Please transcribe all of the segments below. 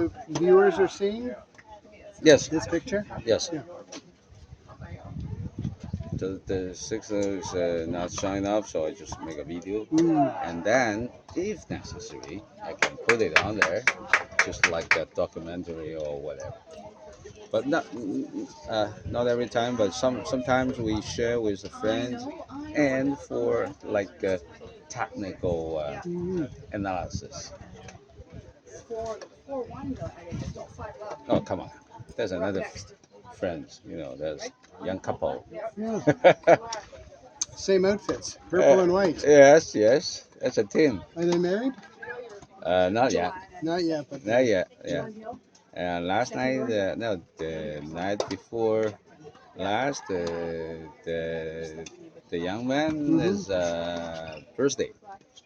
the viewers are seeing? Yes, This picture? yes. Yeah. The signal is not showing up, so I just make a video, Mm. and then, if necessary, I can put it on there, just like a documentary or whatever. But not every time. But sometimes we share with a friend, and for like technical Mm. analysis. Oh, come on. There's another friend. There's young couple. Yeah. Same outfits, purple and white. Yes, yes. That's a team. Are they married? Not yet. Not yet, but Not yet. Yeah. And last night, no, the night before last, the young man Mhm. is birthday.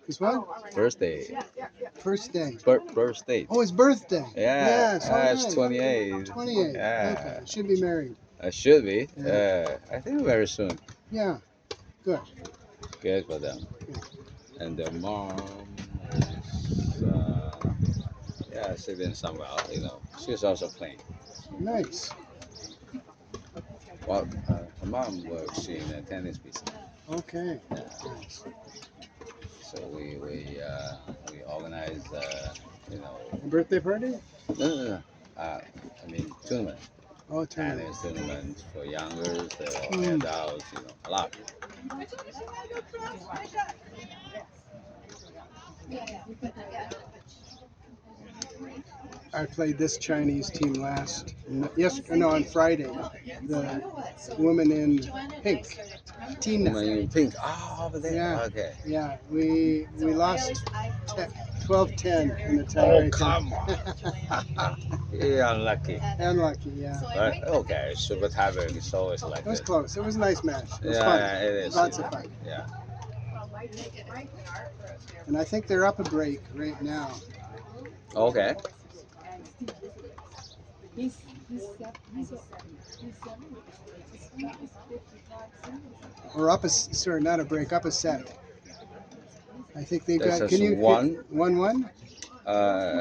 His what? Birthday. First day. Birthday. Oh, his birthday. Yeah. Yes, all It's right. 28. 28. Yeah. Okay, should be married. I should be. Yeah. I think very soon. Yeah, good. Good for them. Yeah. And the mom is, yeah, sitting somewhere. She's also playing. Nice. Well, her mom works in a tennis business. Okay. Yeah. Nice. So we organize, A birthday party? no, no, no. I mean tournament, Oh, tournament. tennis tournament for youngers or Mm. adults. A lot. I played this Chinese team on Friday. The woman in pink. Tina. Woman in pink. Oh, over there. Yeah. Okay. Yeah, we lost 12-10 in the Oh, tiebreaker. come on. You're unlucky. Unlucky, yeah. But okay, super tiebreak is always like It was this. close. It was a nice match. It was Yeah, fun. it is. Lots of fun. Yeah. And I think they're up a break right now. Okay. Or sorry, not a break, up a set. I think they've This got. is Can you 1-1?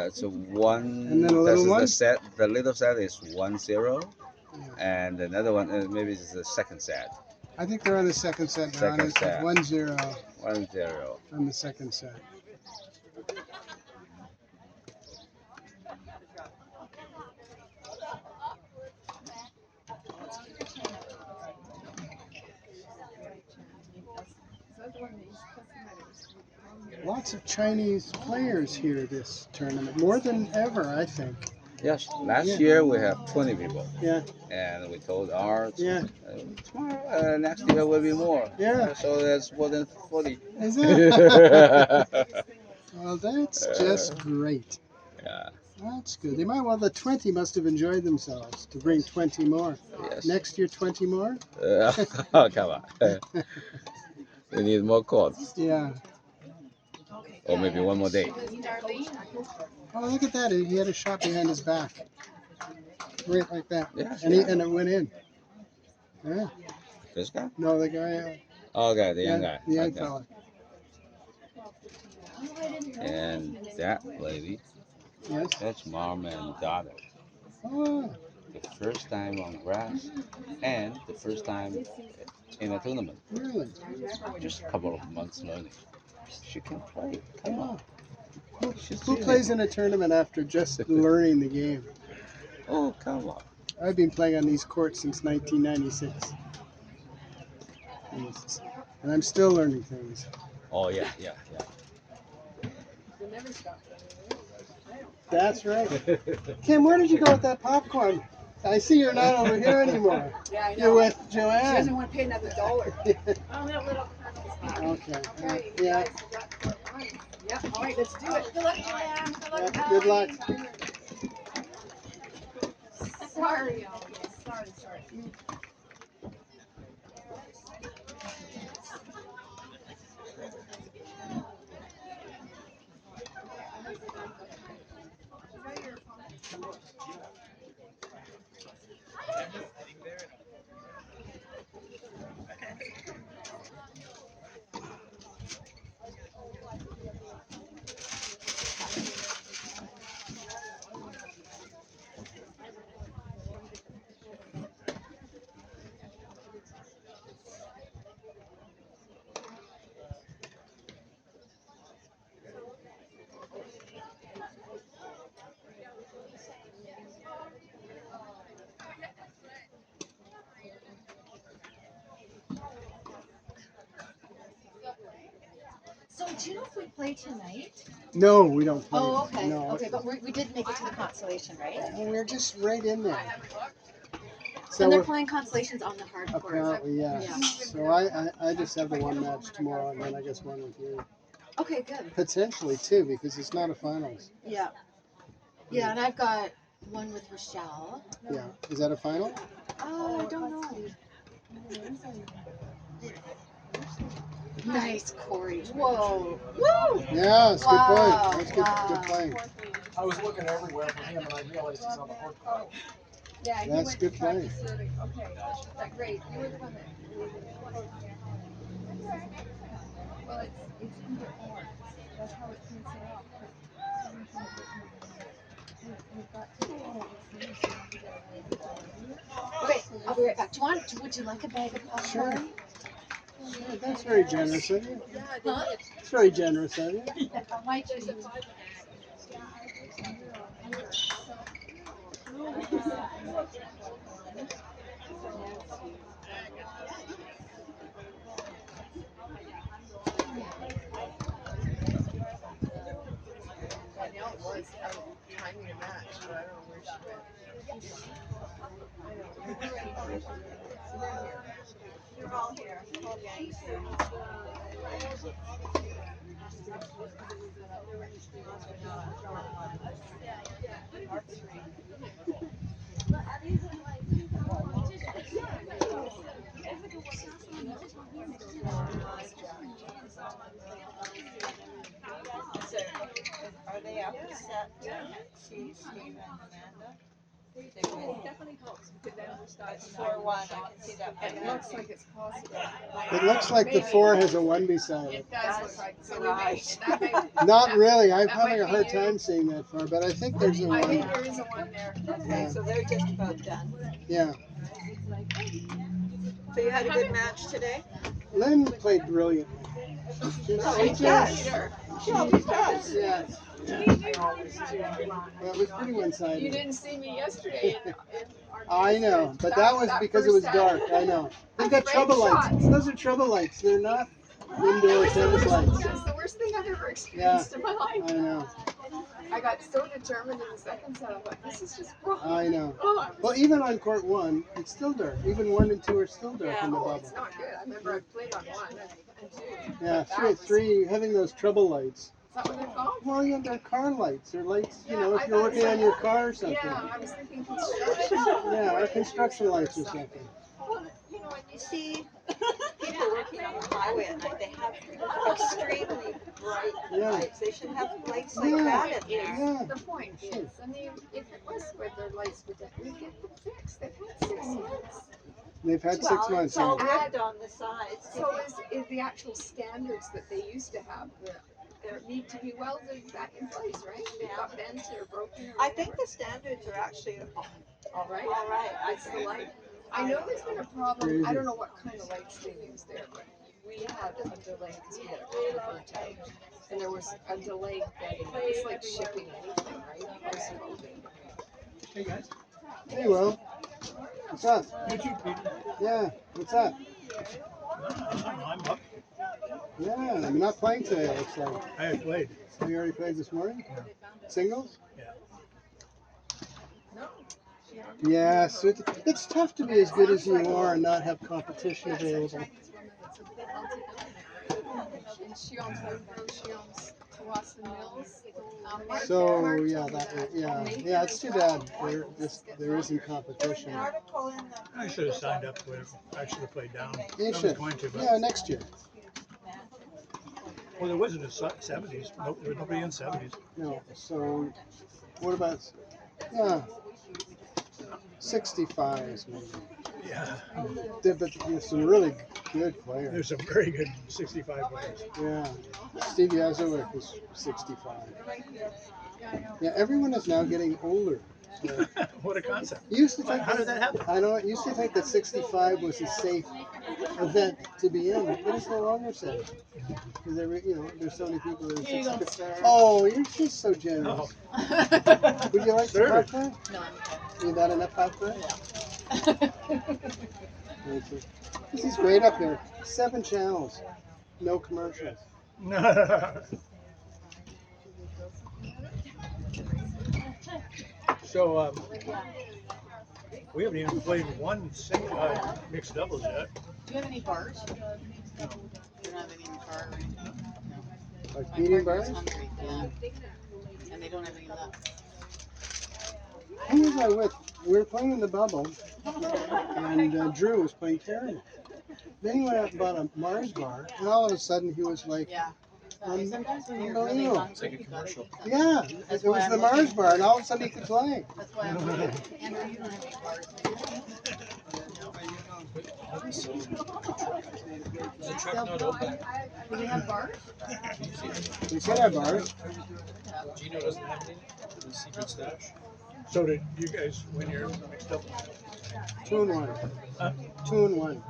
It's a one. And then a This little is one? the set. The little set is 1-0, Yeah. and another one maybe it's the second set. I think they're on the second set now. Second And it's set. 1-0 1-0. on the second set. Lots of Chinese players here this tournament, more than ever, I think. Yes. Last Yeah. year we have 20 people, Yeah, and we told ours. yeah. Tomorrow, next year will be more. Yeah. So that's more than 40. Is it? Well, that's just great. Yeah. That's good. The 20 must have enjoyed themselves to bring 20 more. Yes. Next year, 20 more? Oh, come on. We need more courts, Yeah. or maybe one more day. Oh, look at that. He had a shot behind his back. Right like that. Yeah. And it went in. Yeah. This guy? No, the guy. Okay, the young guy. The young Okay. fella. And that lady, Yes. that's mom and daughter. Oh, The first time on grass, and the first time in a tournament. really? Just a couple of months learning. She can play. Come on. Who plays in a tournament after just learning the game? Oh, come on. I've been playing on these courts since 1996. Yes. And I'm still learning things. Oh, yeah, yeah, That's right. Kim, where did you go with that popcorn? I see you're not over here anymore. Yeah, I know. You're with She doesn't Joanne. want to pay another $1. Okay. Okay, you Yeah. guys got- Yeah, all right, let's do it. Good luck, Joanne. Yeah, good luck. Sorry. Sorry. Do you know if we play tonight? No, we don't play. Oh, okay. No. Okay, but we did make it to the consolation, right? And we're just right in there. So And they're we're, playing consolations on the hard court. apparently, yeah. Yeah. So I just have the one match tomorrow, and then I guess one with you. Okay, good. Potentially two, because it's not a finals. Yeah. Yeah, and I've got one with Rochelle. Yeah. Is that a final? Oh, I don't know. Nice, Corey. Whoa. Woo! Yeah, it's a good Wow, point. That's good, wow. good playing. I was looking everywhere for him and I realized he's on the hard court. Yeah, he That's went good to play. practice serving. Okay, that's great. You were the one that. Well, it's either or. That's how it prints it off. We've got to. Okay, I'll be right back. Would you like a bag of popcorn? Sure. Yeah, that's very generous of you. Huh? It's very generous of you. My cheese. Danielle was timing a match, but I don't know where she went. You're all here. All gangs here. So, are they upset? Steve and Amanda? They win. Definitely helps because then we're starting. It's 4-1, I can see that. It looks like it's possible. It looks like the four has a one beside it. It does look like, so we Right. that may, Not really. I'm That having a might hard be you. time seeing that far, but I think there's a I think one. there is a one there. Okay, so they're just about done. Yeah. So you had a good match today? Lynn played brilliantly. Oh, he does. She always does. Yeah. Well, it was pretty You one-sided. didn't see me yesterday. I know, but that was because it was dark. I know. They've got trouble lights. Those are trouble lights. They're not indoor tennis lights. That's the worst thing I've ever experienced in my I life. know. I got so determined in the second set. I'm like, this is just wrong. I know. Oh, I was- Well, even on court one, it's still dark. Even 1 and 2 are still dark in the oh, it's bubble. not good. I remember I played on one and two. Yeah, But that was- three, having those trouble lights. Is that what they're called? Well, yeah, they're car lights. They're lights, you Yeah, know, I if you're thought working so. on your car or something. Yeah, I was thinking construction. Yeah, or construction lights or something. Well, you know, when you see people working on the highway at night, they have extremely bright Yeah. lights. They should have lights like Yeah. that in there. Yeah. The point is, I mean, if it was where their lights were dead, we get them fixed. They've had 6 months. They've had Well, 6 months. it's all Yeah. ribbed on the sides. So is the actual standards that they used to have that need to be welded back in place, right? They got bent or broken or I think the standards are actually all right. all right. It's the light. I know there's been a problem. I don't know what kind of lights they use there, but we had a delay because we had a couple of time, and there was a delay getting. It's like shipping anything, right? Post-COVID. Hey guys. Hey, Will. What's up? You too, Peter. Yeah, what's up? I'm up. Yeah, I'm not playing today, it looks like. I played. Have you already played this morning? Singles? Yeah. Yeah, so it's tough to be as good as you are and not have competition available. And she owns Woodrow, she owns Tawasin Mills. So yeah, it's too bad there isn't competition. An article in the I should have signed up with. I should have played down. You I was should. going to, but Yeah, next year. well, there wasn't a 70s. Nope, there was nobody in 70s. No. So what about 65s maybe? Yeah. But there's some really good players. There's some very good 65 players. Yeah. Steve Yazowick is 65. Yeah, everyone is now getting older. So What a concept. you used to think How did that happen? I know. Used to think that 65 was a safe event to be in, but it's no longer safe because there's so many people that are 65. Oh, you're just so generous. Oh, Would you like some Sure. popcorn? No. You got enough popcorn? Thank you. This is great up here. 7 channels, no commercials. So, we haven't even played one mixed doubles yet. Do you have any bars? You don't have any in the car or anything? No. Like My eating partner's bars? hungry, yeah. And they don't have any left. Who was I with? We were playing in the bubble, and Drew was playing terrible. Then he went out and bought a Mars bar, and all of a sudden he was like, Yeah. Sometimes when you're really unbelievable. hungry, It's like a you gotta commercial. eat something. Yeah, That's it why was I'm the Mars looking. bar, and all of a sudden he could play. That's why I'm looking. Andrew, you don't have any bars. The truck not open. Do they have bars? He said have bars. Gino doesn't have any. The secret stash. So did you guys win your mixed doubles? 2 and 1. Huh? 2 and 1.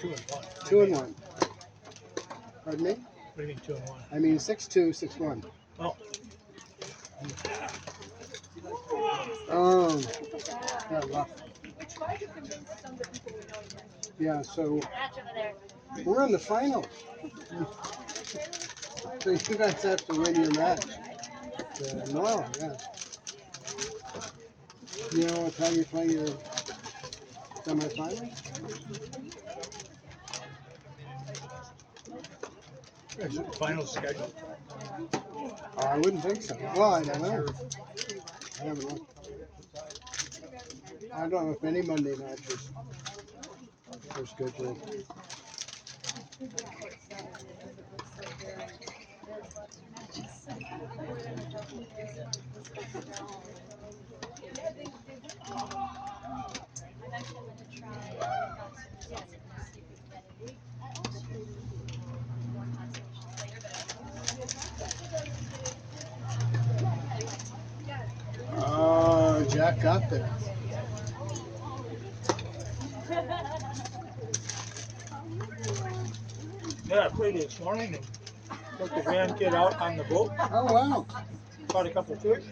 2 and 1. 2 and 1. Pardon me? What do you mean 2 and 1? I mean 6-2, 6-1. Oh, Yeah, luck. Yeah, so we're in the finals. So you guys have to win your match. No, yeah. You know what time you play your semifinals? is it the final schedule? Oh, I wouldn't think so. Well, I don't know. I haven't looked. I don't know if any Monday matches are scheduled. Oh, Jack got there. Yeah, I played it this morning and took the grandkid out on the boat, Oh, wow. caught a couple of fish,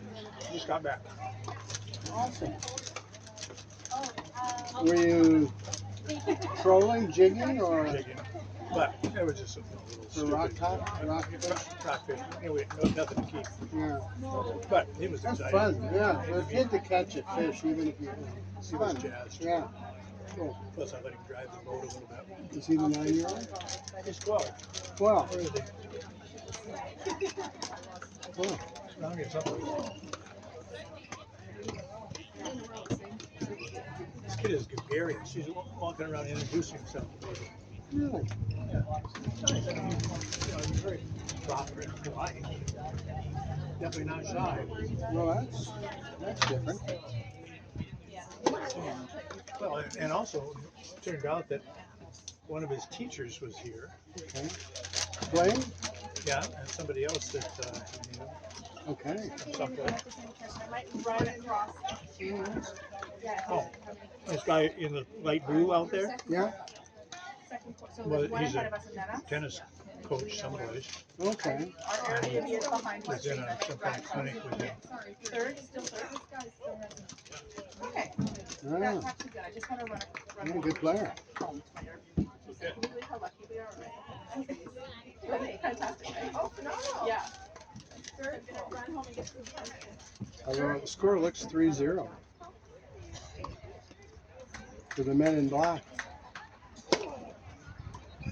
just got back. Awesome. Were you trolling, jigging, or Jigging. But it was just a little rock stupid. top? Rock Rock fish. Anyway, no, nothing to keep. Yeah. But he was That's excited. fun. Yeah. For a kid to catch a fish, even if you. It's He was fun. jazzed. Yeah. Cool. Plus, I let him drive the boat a little bit. Is he the 9-year-old? He's 12. Well, Where is he? cool. Down here somewhere. This kid is gregarious. He's walking around introducing himself. Really? Nice. I mean, he's very proper and polite. Definitely not shy. Well, that's different. Well, and also it turned out that one of his teachers was here. Okay. Playing? Yeah, and somebody else that he knew Okay. from someplace. Oh, this guy in the light blue out there? Yeah. Well, he's a tennis coach someplace. Okay. Was in some kind of clinic with him. Okay. Ah, That's actually good. I just want to run yeah, good player. home to my nerve. Can you believe how lucky we are, right? Really? Fantastic. Right? Oh, phenomenal. Yeah. Very cool. Run home and get food. Although the score looks 3-0 for the men in black.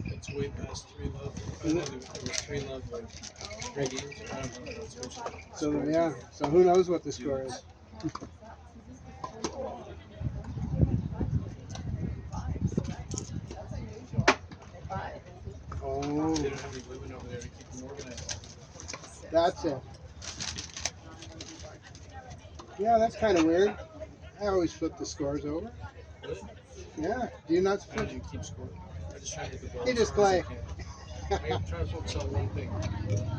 It's way past 3-love. I know there was 3-love like 3 games. I don't know. It's which- So yeah. So who knows what the score is? Oh, They don't have any women over there to keep them organized. that's it. Yeah, that's kind of weird. I always flip the scores over. Really? Yeah. Do you not I flip? do keep score. I just try to hit the ball. You as just hard as I play. can. I'm trying to focus on one thing.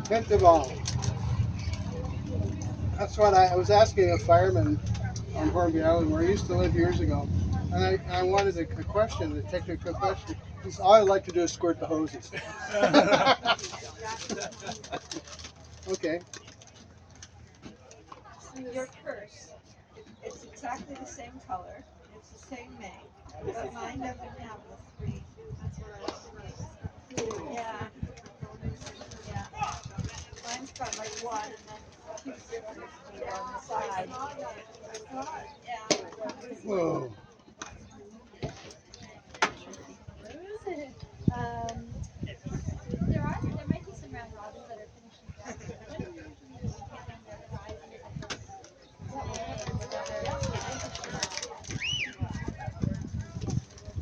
Hit the ball. That's what I was asking a fireman on Hornby Island where I used to live years ago. And I wanted a question, a technical question. He said, all I like to do is squirt the hoses. Okay. See, your purse, it's exactly the same color, it's the same make, but mine doesn't have the 3. Yeah. mine's got like one and then two zippers on the side. Yeah. Whoa. There might be some round robins that are finishing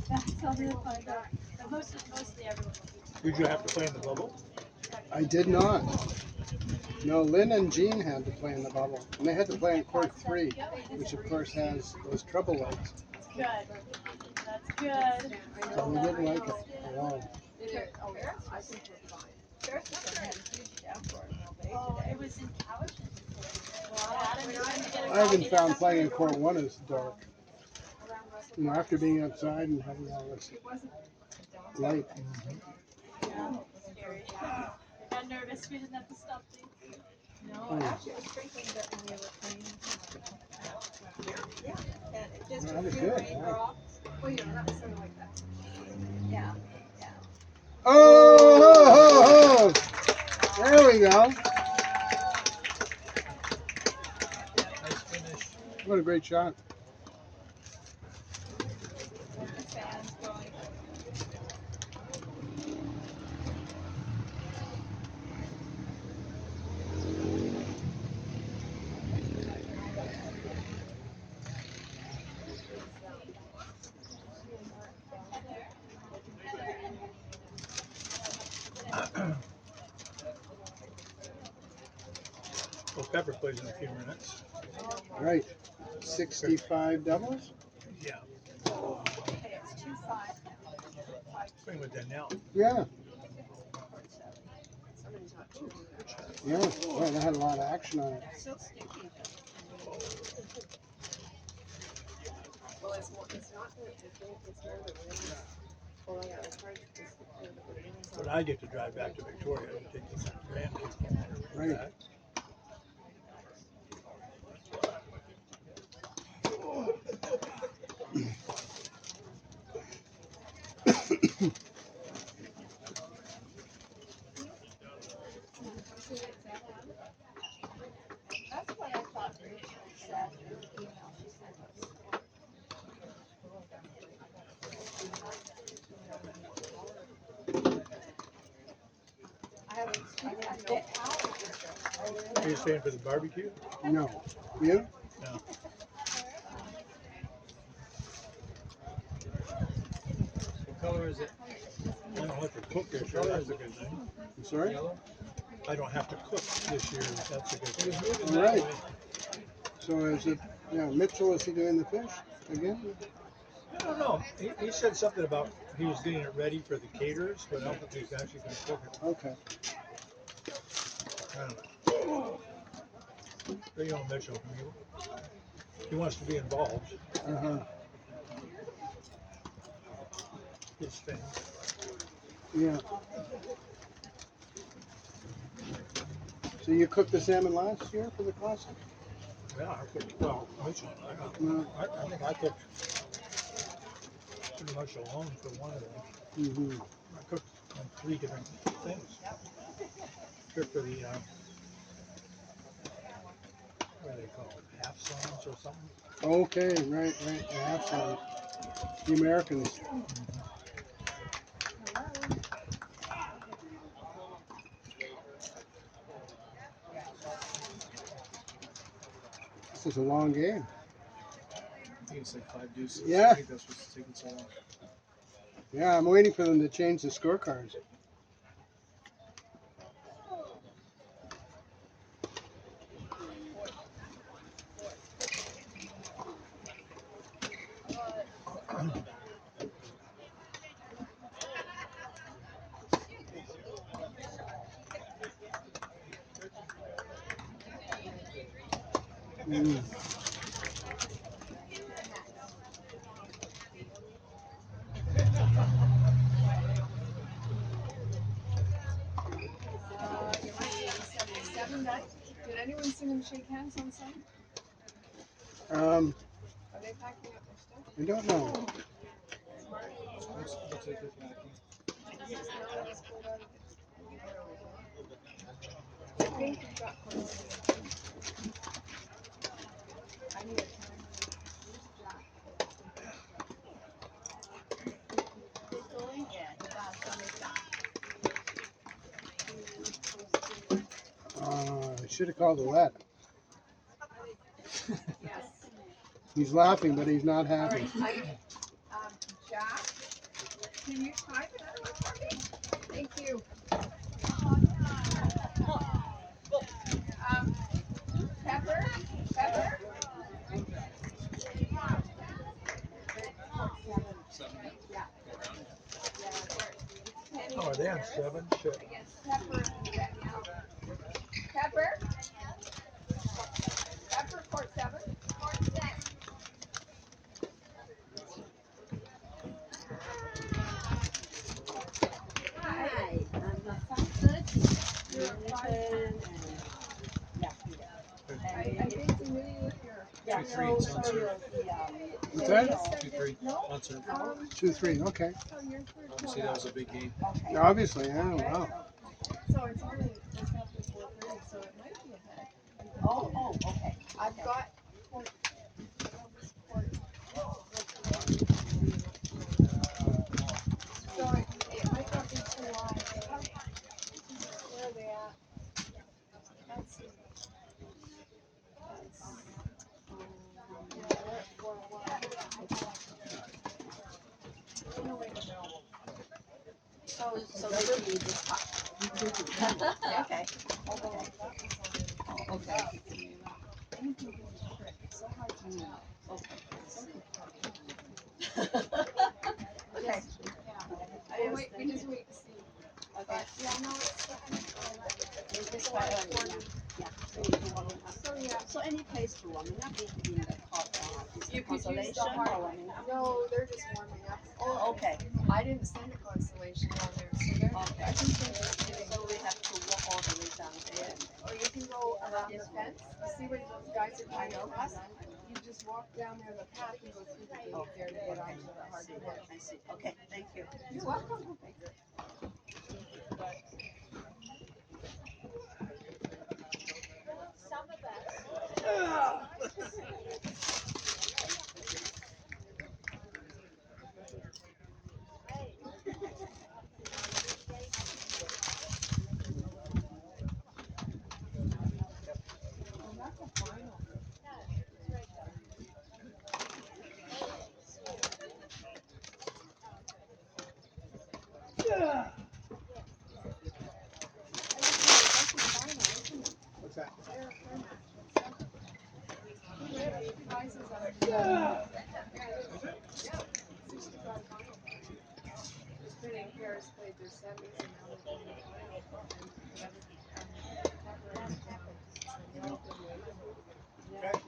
That's all real fun. But mostly everyone will be. Did you have to play in the bubble? I did not. No, Lynn and Jean had to play in the bubble. And they had to play in court 3, which of course has those treble lights. Good. That's good. So they didn't like it at all. Oh, yeah, I think we're fine. There's just a huge downpour in all day Oh, today. it was in Cowichan. I haven't found playing in court 1 is dark. You know, after being outside and having all this light. Scary. I got nervous. We didn't have to stop things. No, actually it was sprinkling a bit when we were playing. Yeah, and it just That a was few good, raindrops. Well, you know, that was sort of like that. Yeah, yeah. Oh, ho, ho, ho. There we go. Nice finish. What a great shot. The fans going. Well, Pepper plays in a few minutes. Right. 65 doubles? Yeah. Hey, it's 2-5 now. Playing with Danielle. Yeah. Somebody's not too. Yeah. Well, they had a lot of action on it. So sticky. Well, it's not the thing, it's more the rain. Well, yeah, it's hard to just the rain's But on. I get to drive back to Victoria to take the grandkids. Right. That's what I thought Rachel said in the email she sent us. I have no power. Are you staying for the barbecue? No. You? No. What color is it? I don't have to cook this year. That's a good thing. I'm sorry? I don't have to cook this year. That's a good thing. All right. So is it, yeah, Mitchell, is he doing the fish again? I don't know. He said something about he was getting it ready for the caterers, but I don't think he's actually going to cook it. Okay. I don't know. But you know Mitchell, he wants to be involved. Uh-huh. His thing. Yeah. So you cooked the salmon last year for the classic? Yeah, I cooked, well, Mitchell, No. I think I cooked pretty much alone for one of them. Mm-hmm. I cooked like 3 different things. Cooked for the, what do they call it, half sons or something? Okay, right. I have some. The Americans. This is a long game. I think it's like 5 deuces. Yeah. I think that's what's taking so long. Yeah, I'm waiting for them to change the scorecards. Mm. You might be 77 night. Did anyone see them shake hands on Sunday? Are they packing up their stuff? I don't know. Looks like they're packing. Just now, I just pulled out of it. I think you've got I need a I should have called the lead. Yes. He's laughing, but he's not All happy. right. Jack, can you type another one for me? Thank you. Pepper, Pepper. Oh, are they on 7? Shit. Against Pepper. Pepper. Pepper, court 7. Court 6. Hi, I'm 5:30. You're 5:30. I think the meeting with your. Yeah, 2-3, so Sunset. What's that? 2-3. Concert. 2-3. Okay. So you're third Obviously, that was a big game. Okay. Obviously, yeah. Wow. So it's only just after 4:30, so it might be ahead. Oh, okay. I've got court. So it might not be too long. Where are they at? That's. Yeah, they're at 4:01. No way to know. So they will be this hot. Okay. Okay. Oh, okay. It's so hard to tell. Okay. Oh, wait, we just wait to see. Okay. But, yeah, no, it's. Is this quite early? Yeah. So, yeah. So any place to warming up in the hot is You it could use the consolation hard- or warming up? No, they're just warming up. Oh, okay. I didn't send a constellation on there, so they're, I think they're just kidding. So we have to walk all the way down there. Or you can go around the fence, you see where those guys are trying to cross? You just walk down there the path and go through the gate there to get onto the hard wood. I see. Okay, thank you. You're welcome. What's that? Harris played their semis and now they're playing Okay.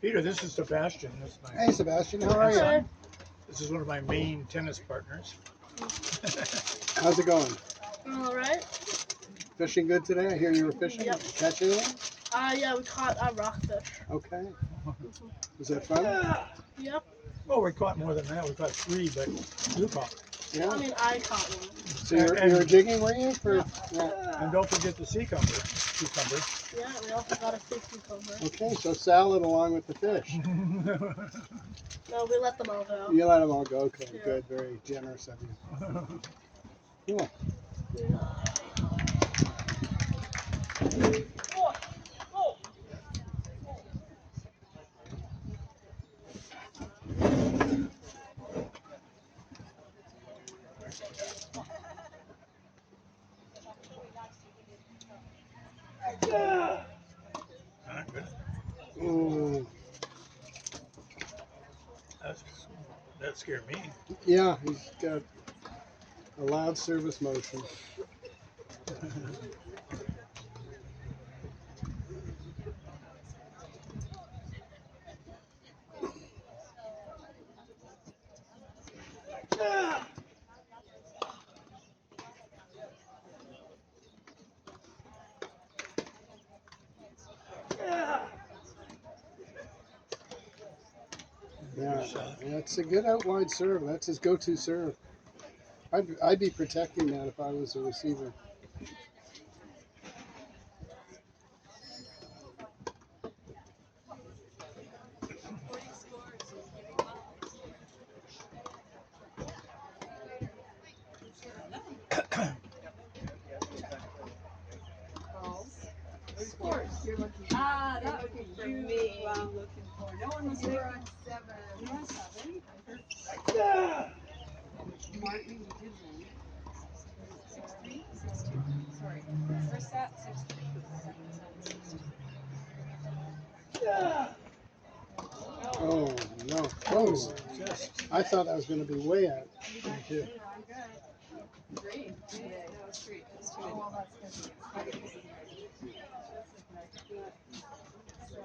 Peter, this is Sebastian. This is, Hey, Sebastian, how are you? this is one of my main tennis partners. How's it going? All right. Fishing good today? I hear you were fishing. Yep. Catch anything? Yeah, we caught a rockfish. Okay. Was that fun? Yep. Oh, we caught more than that. We caught 3, but you caught. I Yeah. mean, I caught one. So you were jigging, were you? For yeah. And don't forget the cucumber. Yeah, we also got a big cucumber. Okay, so salad along with the fish. No, we let them all go. You let them all go. Okay, Yeah. good. Very generous of you. Cool. Ooh, That scared me. yeah, he's got a loud service motion. Yeah, that's a good out wide serve. That's his go-to serve. I'd be protecting that if I was a receiver. Scores. You're looking. Ah, You're that would looking be for you me. I'm looking for. No one was You're looking. on 7. You're on 7. Martin, you did win. 6-3? 6-2. Sorry. First set, 6-3. Oh no, close. I thought I was going to be way out. Me too. 3. Yeah, no, it's 3. It's 2. Oh, well, that's good. So,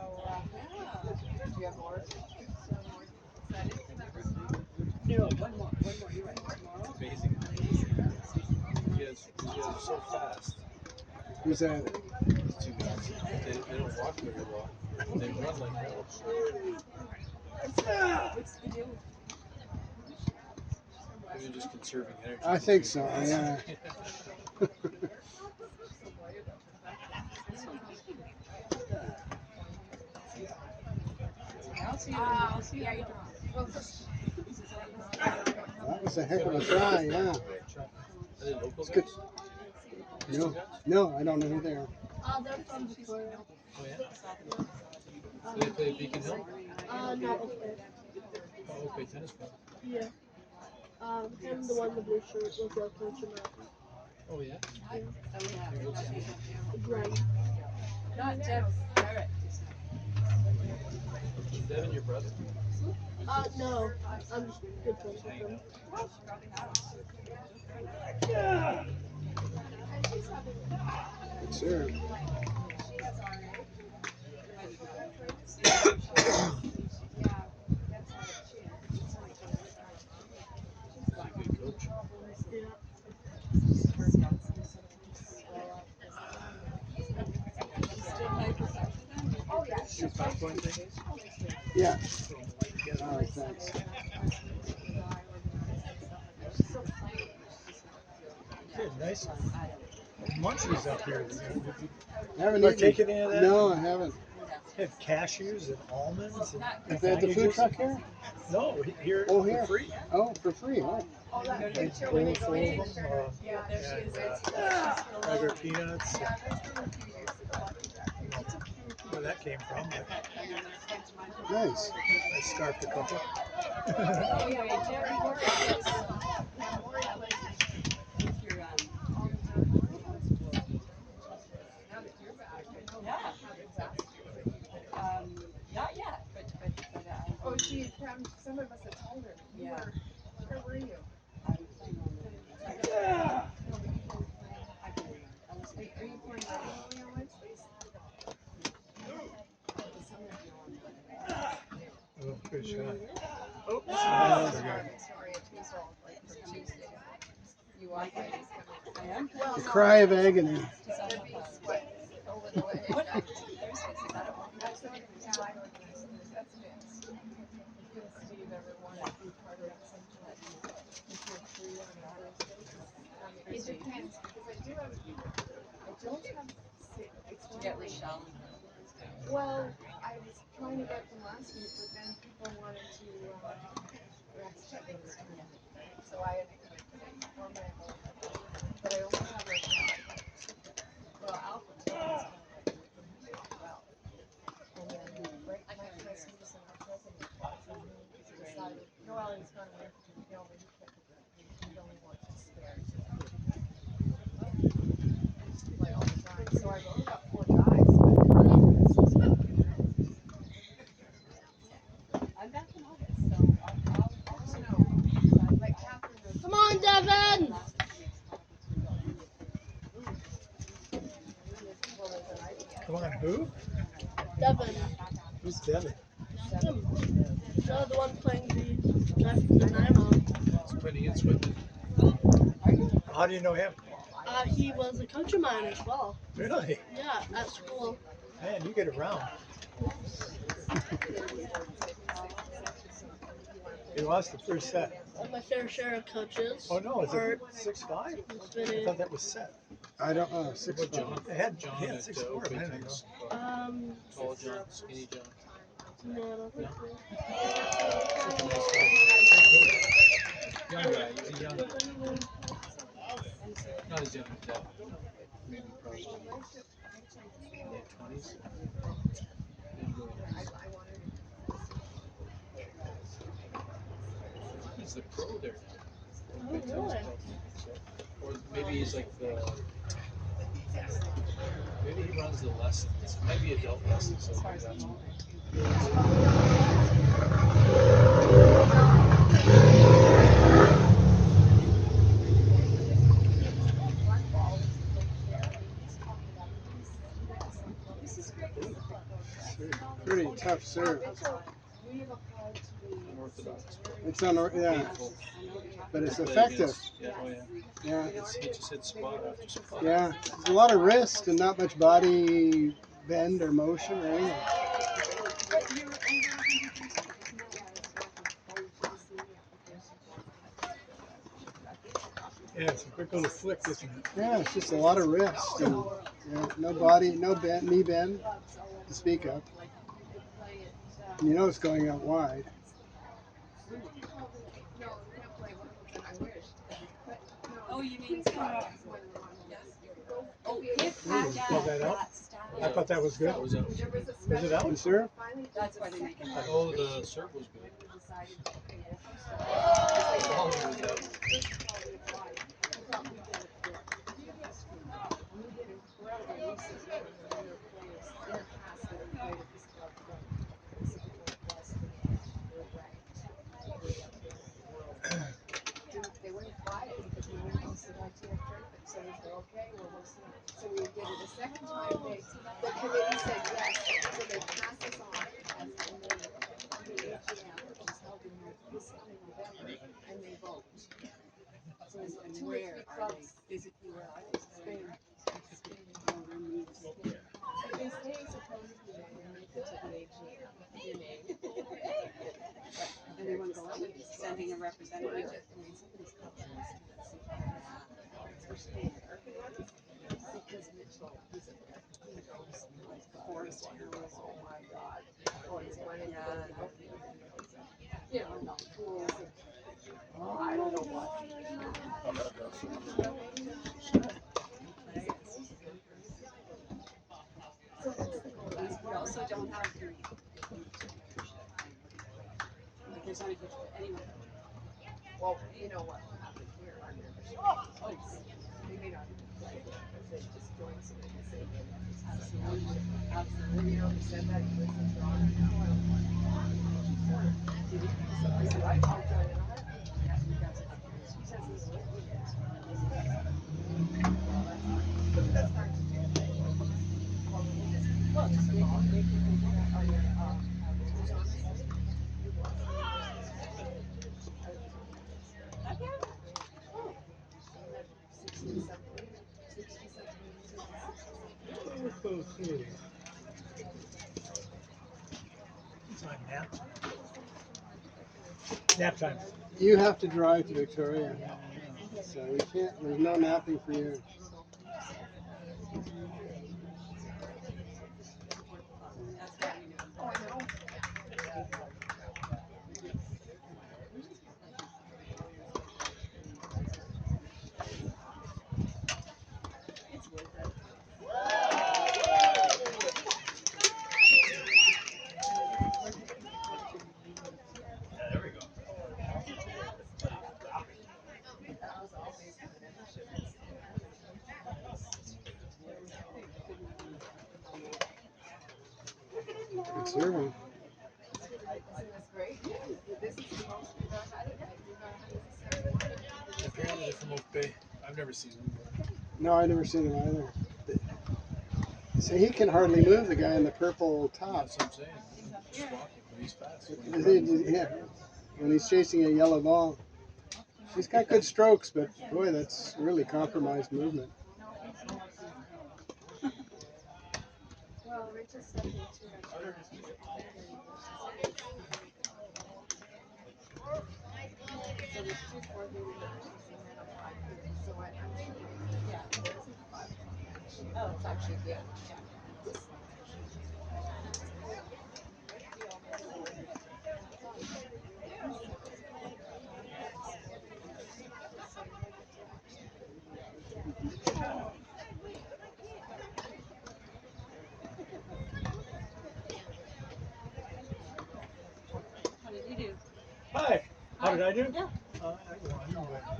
do you have more? No, one more. You're right. Tomorrow? Amazing. You guys are so fast. Who's that? These two guys. They don't walk very well. They run like hell. What's the deal with Maybe just conserving energy. I think so. Yeah. I'll see you tomorrow. I'll see you later on. That was a heck of a try. Yeah. Are they local It's good. guys? These two No, guys? no, I don't know who they are. They're from Victoria. Oh yeah? Do they play Beacon Hill? No, okay. Oh, okay, tennis club. Yeah. Him, the one in the blue shirt, was our coach in that. Oh yeah? Greg. Not Jeff. Barrett. Is Devin your brother? No. I'm just good friends with him. Good serve. Good coach. Yeah. Your 5-point thing? Yeah. All right, thanks. Good, nice munchies up here. Haven't Or eaten. taken any of that? No, I haven't. Have cashews and almonds and Is that the food packages? truck here? No, here Oh, for here. free. Oh, for free. Oh. Big bowl full of them. Regular peanuts. Where that came from, but Nice. I scarfed a couple. Not yet, but Oh, she had come. Someone must have told her. Yeah. Where were you? I'm playing on Are you playing regularly on Wednesdays? Oh, good shot. Oh, good. Victoria Teasdale, like for Tuesday. You are coming. I am. The cry of agony. There'd be sweat over the way. That's not yeah, I organize this. That's Vince. If Steve ever wanted to be part of something, if you're free on Thursdays. It depends, because I don't have, it's To not get like, Rochelle. well, I was trying to get them last week, but then people wanted to, rest chickens. So I had to kind of put it for me. But I only have like, well, Alpha chickens kind of like, well. And then right my Christmas and my president, he decided, Noel is going to work, he only wants to spare. Like all the time. So I've only got 4 guys. I'm back in August, so I'll No. Like Catherine was. Come on, Devin! Come on, who? Devin. Who's Devin? Him. No, the one playing the guy from the Nylon. It's putting in Swindon. How do you know him? He was a coach of mine as well. Really? Yeah, at school. Man, you get around. He lost the first set. My fair share of coaches. Oh no, is are it 6-5? it's I been thought that was set. I don't know. 6 John? They had John they had at 6-4 a minute ago. Oakington's, tall John, skinny John. no, I don't think so. Such a nice guy. Young guy, he's a young guy. Not as young as that. Maybe probably late 20s. He's the pro there. Oh, really? Or maybe he's like the. Maybe he runs the lessons. It might be adult lessons. So maybe that's what. Pretty tough serve. Unorthodox. It's yeah, Painful. but it's to play effective. against. Yeah, oh yeah. Yeah, He just hit spot after spot. yeah. There's a lot of wrist and not much body bend or motion or anything. Yeah, it's a quick little flick, isn't it? Yeah, it's just a lot of wrist and no body, no bend, knee bend to speak of. And you know it's going out wide. Oh, you mean Scott? Oh, if Call that out? I thought that was good. That was out. Was it out? You sir? That's why they make it. Oh, the serve was good. The ball was out. They wouldn't fly it because we went to the tournament. So we said, okay, well, we'll see. So we did it a second time. The committee said yes. So they passed us on as the AGM, which is held in this coming November, and they vote. So it's like 2 or 3 clubs physically where I was Spain. But they say supposedly they make it to the AGM. Your name. And they want to go out with sending a representative. Because Mitchell, he's he knows like forest animals. Oh my God! Oh, he's running out. You know, not pools. Oh, I don't know what. We also don't have green. Like there's not a good anyone. Well, you know what happened here under the they may not even play, but they just joined some of the same. Absolutely. Absolutely. You know, he said that he was in Toronto. So I said, I'll join in a heartbeat. She says he's with me. That's hard to do. Well, just make it on your, who's on it? Okay. It's on nap. Nap time. You have to drive to Victoria, so we can't. There's no napping for you. Oh, I know. It's worth it. Good serving. That's great. This is the most we've ever had it. We've ever had it. Apparently they're from Oak Bay. I've never seen them. No, I never seen him either. So he can hardly move. The guy in the purple top. That's what I'm saying. Just walking, but he's fast. Yeah, when he's chasing a yellow ball. He's got good strokes, but boy, that's really compromised movement. Well, Rachel said me too. So there's two 4:30 matches and then a 5:30. So I'm sure yeah, there isn't a 5 o'clock match. Oh, it's actually good. Yeah. How did you do? Hi. How did I do? Yeah. I won,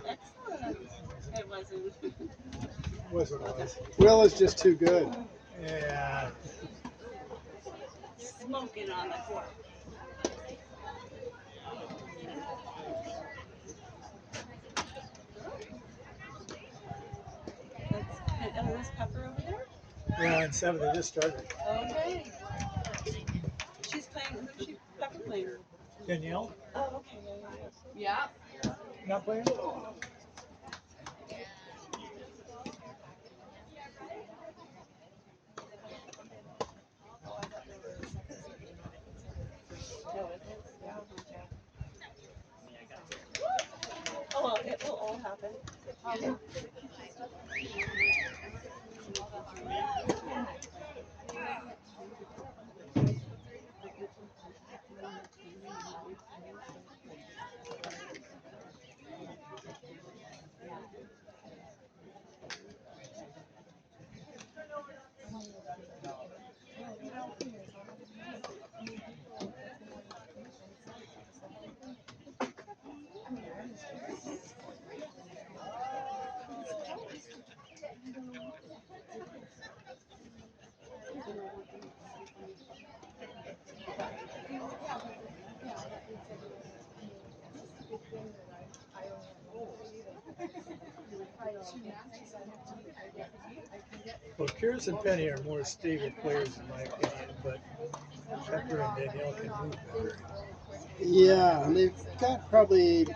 Excellent. It wasn't. but was what it was. Will is just too good. Yeah. Smoking on the court. And is Pepper over there? Yeah, in 7th, they just started. Okay. She's playing. Who's she? Pepper playing? Danielle, Oh, okay. Yeah. Yeah. not playing? No, it is. Yeah. Oh, well, it will all happen. Well, Kyrus and Penny are more stable players in my opinion, but Pepper and Danielle can move better. Yeah, and they've got probably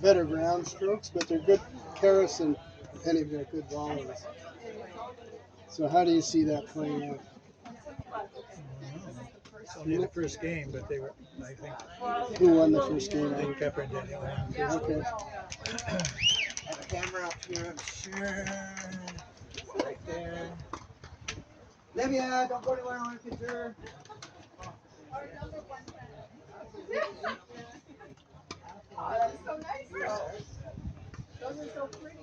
better ground strokes, but they're good. Karis and Penny have got good volleys. So how do you see that playing out? It's only the first game, but they were, I think, Who won the first game? I think Pepper and Danielle won the first Okay. Have a camera up here, sure. Right there. Livia, don't go anywhere on a picture. Oh, that's so nice. Those are so pretty.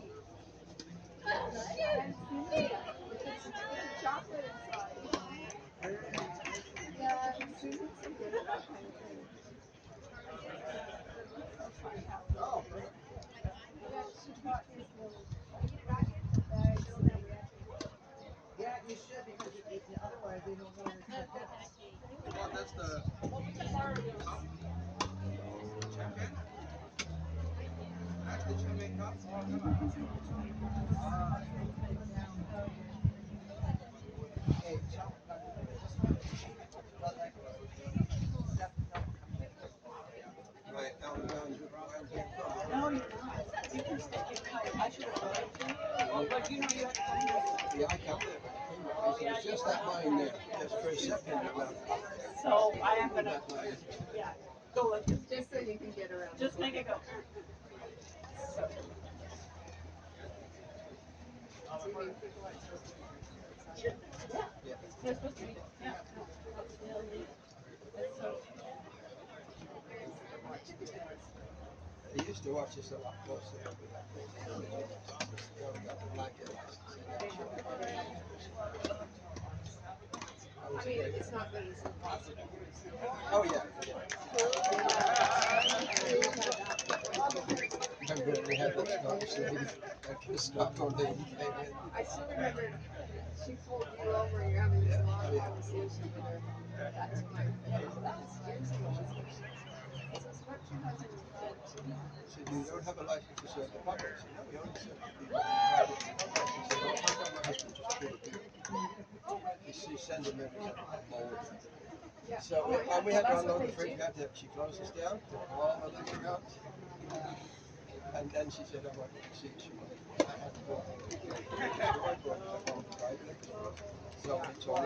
With the chocolate inside. Yeah, Susan's so good at that kind of thing. Oh. Yeah, you should because otherwise they don't know where to put it. Well, that's the champion. That's the champion cup. Hey, right, down. No, you're not. You can stick it tight. I should have told you. But you know you have to come here. Yeah, I kept it. It's just that line there, just for a second. So I am gonna, yeah, go with it. Just so you can get around. Just make it go. So you mean people aren't supposed to be outside? They're supposed to be, yeah. It's so. I used to watch this a lot closer. I mean, it's not that it's impossible. Oh, yeah. Remember we had that Scottish lady that could stop on lady came in. I still remember she pulled you over and you're having this long conversation with her. That's my, that was years ago, wasn't it? This was what, 2013? She said, you don't have a license to serve the public. I said, no, we only serve the people. She said, well, how come my husband just pulled you? She sends him in a mold. So we had to unload the fridge. We had to, she closed us down, took all the liquor out. And then she said, I want to see she I had to go. So it's all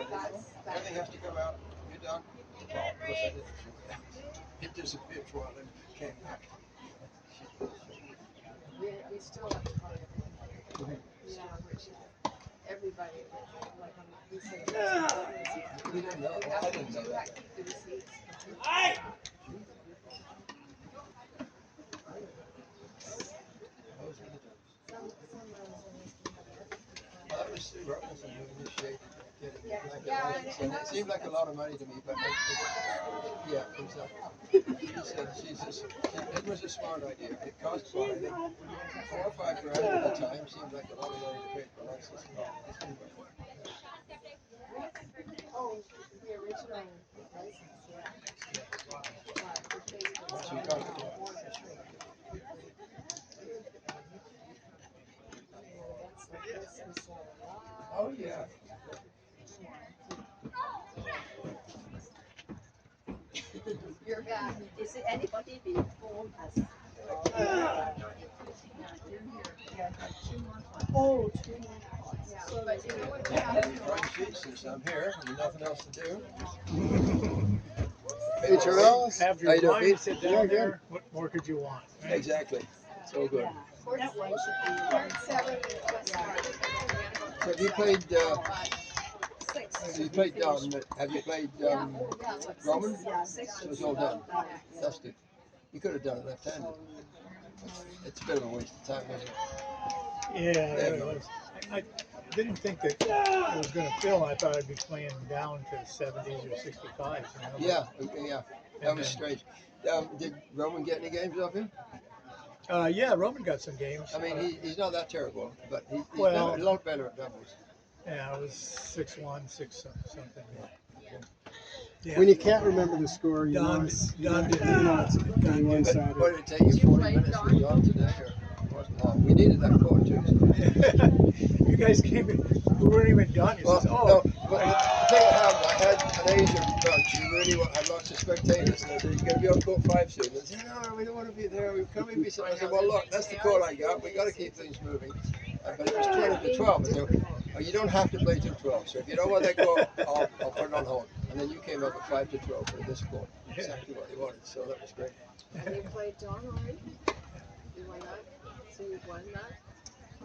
everything has to come out. You're done. Well, of course I didn't. It disappeared for a while and came back. We still have to find everything. Yeah, which everybody, like, we say. We didn't know. We have I to didn't do know that, that. keep the receipts. Those are the times. Some That was Robinson who initiated getting Yeah, like yeah, a license, and and it seemed like a lot of money to me, but yeah, exactly. She says, it was a smart idea. It cost about, I think, $4 or $5 grand at the time. Seemed like a lot of money to pay for a license. Oh, the original license, yeah. Once we got it. Oh yeah. You're back. Is it anybody before us? Oh, Yeah, but you know what happened? Front seat since I'm here and nothing else to do. Hey, Charles. Have How you your doing, mind Pete? sit Yeah, down good. there, what more could you want? right? Exactly. So good. Yeah, that one should be Part 7 was hard. So have you played? six. So you played Don, but have you played Roman? Yeah, six. So it's all done. Yeah. That's good. You could have done it left-handed. It's a bit of a waste of time, isn't it? Yeah, it really was. I didn't think that it was going to fill. I thought I'd be playing down to 70s or 65s. You know? Yeah. That was strange. Did Roman get any games off him? Yeah, Roman got some games. I mean, he's not that terrible, but he's Well- a lot better at doubles. Yeah, it was 6-1, 6 something. Yeah. When you can't remember the score, you know Don- it's, Don you did know it's getting What one-sided. did it take you 40 minutes to be on today? Or it wasn't long. We needed that court too. So. You guys came in, we weren't even done. You Well, said, oh, no, but the thing I had an Asian bunch who really had lots of spectators, and I said, "You're going to be on court 5 soon." They said, "No, we don't want to be there. We're coming be." I said, "Well, look, that's the court I got. We got to keep things moving." But it was 20 to 12. I said, "Oh, you don't have to play till 12. So if you don't want that court, I'll put it on hold." And then you came up at 5 to 12 for this court. Exactly what they wanted. So that was great. And you played Don already? You won that? So you won that?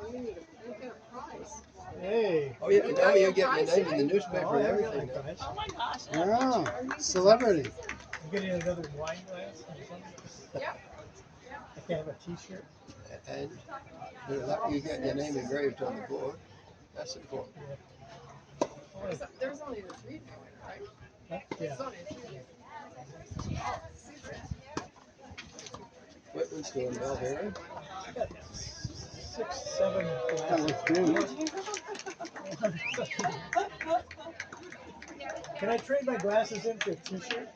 Oh, you get a prize. hey. Oh yeah, now you're getting your name in the newspaper Oh, and yeah, everything. really Now. nice. Oh my gosh. Yeah, celebrity. You getting another wine glass or something? Yeah. I can have a T-shirt. And you get your name engraved on the board. That's important. There's only the 3 going, right? Yeah. There's only 3. Whitman's doing well here. I got 6, 7 That glasses. looks good. Can I trade my glasses in for a T-shirt?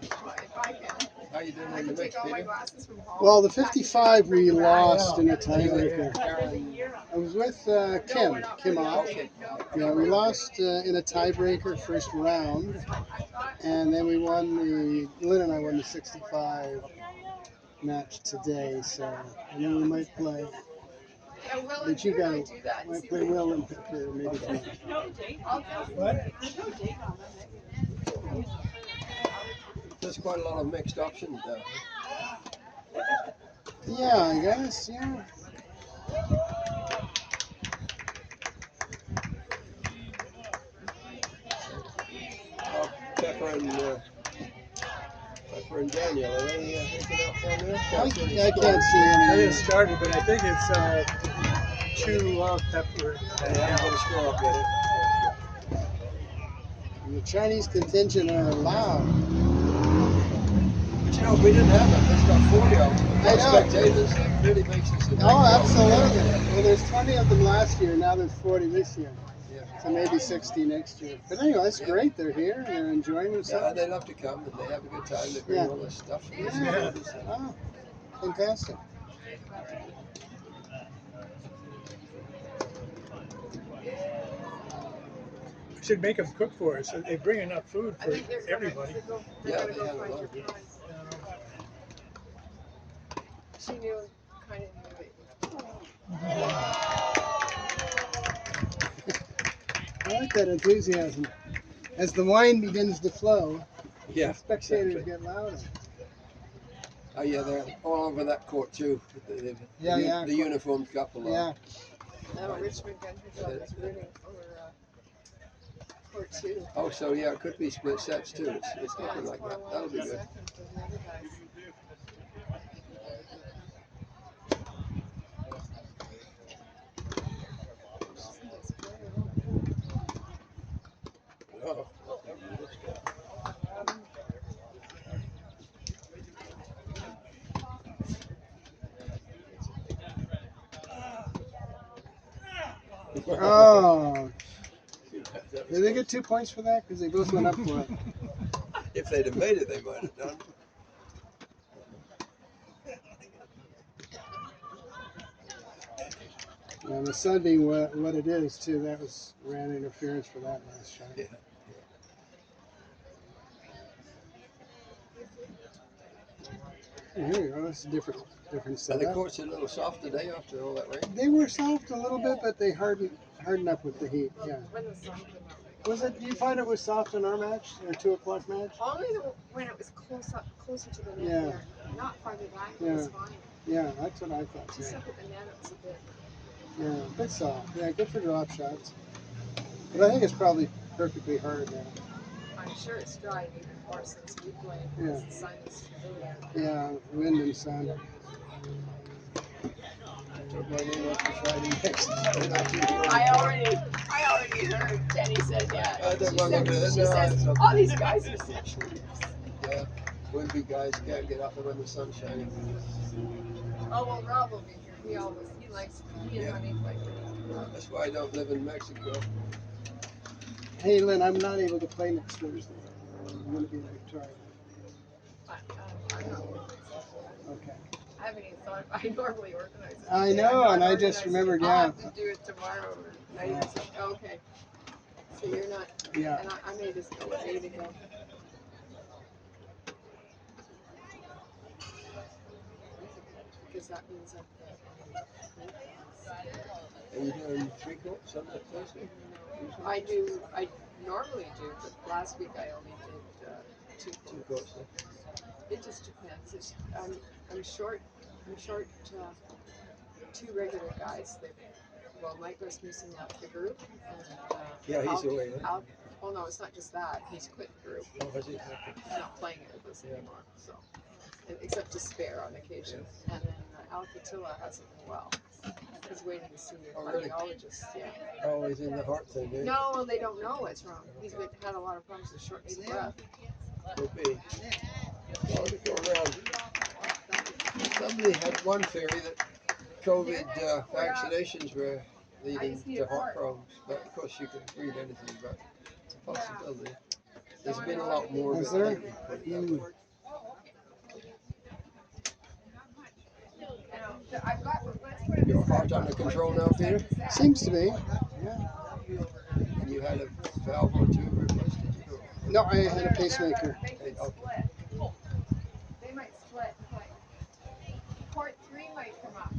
If I can. How you doing I in the can mix, take all my Peter? glasses from home. Well, the 55 we lost in a Are you with tiebreaker. Karen? I was with Kim Off. Okay. Yeah, we lost in a tiebreaker first round, and then we won Lynn and I won the 65 match today. So, and then we might play. Yeah, Will and But you Peter got might do that and might see play what Will and Peter maybe. Okay. No date I'll on that. just- What? There's no date on that. There's quite a lot of mixed options there. Yeah, I guess. Yeah. Pepper and Daniel, are they making up down there? I can't see I any. didn't start it, but I think it's 2 pepper. They haven't got a score up yet. The Chinese contingent are loud. But you know, if we didn't have it, there's got 40 of them. I know. Spectators, it really makes us a Oh, absolutely. Well, there's 20 of them last year. Now there's 40 this year. Yeah. So maybe 60 next year. But anyway, it's great. They're here and they're enjoying Yeah, themselves. they love to come and they have a good time. They bring Yeah. all this stuff. Yeah. Oh, fantastic. We should make them cook for us. They bring enough food I for think they're gonna- everybody. They're Yeah, gonna they go have a find lot your of food. prize. She knew, kind of knew it. I like that enthusiasm. As the wine begins to flow, Yeah. the spectators exactly. get louder. Oh yeah, they're all over that court too. The uniformed couple. Yeah. Now Richmond Country Club is rooting for court two. Oh, so yeah, it could be split sets too. It's Yeah, looking it's like four that. one That'll be good. second for the other guys. Nice player. Oh. Oh. Did they get 2 points for that? Because they both went up for it. If they'd have made it, they might have done. And the sun being what it is too, that was ran interference for that last shot. Yeah. And here we go. It's a different And the setup. court's a little soft today after all that rain. They were soft a little bit, but they hardened up with the heat. Yeah. When the sun came out. Was it? Do you find it was soft in our match, our 2 o'clock match? Only when it was closer to the net Yeah. there. Not farther back, it was fine. Yeah, that's what I thought. Just Yeah. up at the net, it was a bit. Yeah, a bit soft. Yeah, good for drop shots. But I think it's probably perfectly hard now. I'm sure it's dried even more since we played. Yeah. Because the sun is really out. Yeah, wind and sun. I already heard Jenny said, yeah. I don't want to do it. She No, says, it's okay. all these guys are sexual. Yeah, wimpy guys can't get up when the sun's shining. Oh, well, Rob will be here. He and Yeah. Honey play. That's why I don't live in Mexico. Hey, Lynn, I'm not able to play next Thursday. I'm going to be in Victoria. I'm not organizing. Okay. I haven't even thought. I normally organize it. I today. know, I'm not and I just organizing. remembered, I'll yeah. have to do it tomorrow night or something. Okay. So you're not. Yeah. And I may just go with A to go. Because that means Are you doing 3 courts on that Thursday? I normally do, but last week I only did 2 2 courts. courts. It just depends. I'm short 2 regular guys. Mike Rasmussen left the group. And, Yeah, he's away. Huh? Oh no, it's not just that. He's quit the group. Oh, has he? He's not playing it with us anymore. So, except to spare on occasion. And then Al Catilla hasn't been well. He's waiting to see a Oh, really? cardiologist. Yeah. Oh, he's in the heart thing, eh? No, they don't know what's wrong. He's had a lot of problems with shortness of breath. Could be. Well, to go around. Somebody had one theory that COVID vaccinations were leading to heart problems, but of course you can read anything, but it's a possibility. There's been a lot more of Is it there? lately, put it that way. Your heart under control now, Peter? Seems to be. Yeah. And you had a valve or 2 replaced, did you? No, I had a pacemaker. Okay. They might split. Port 3 might come up.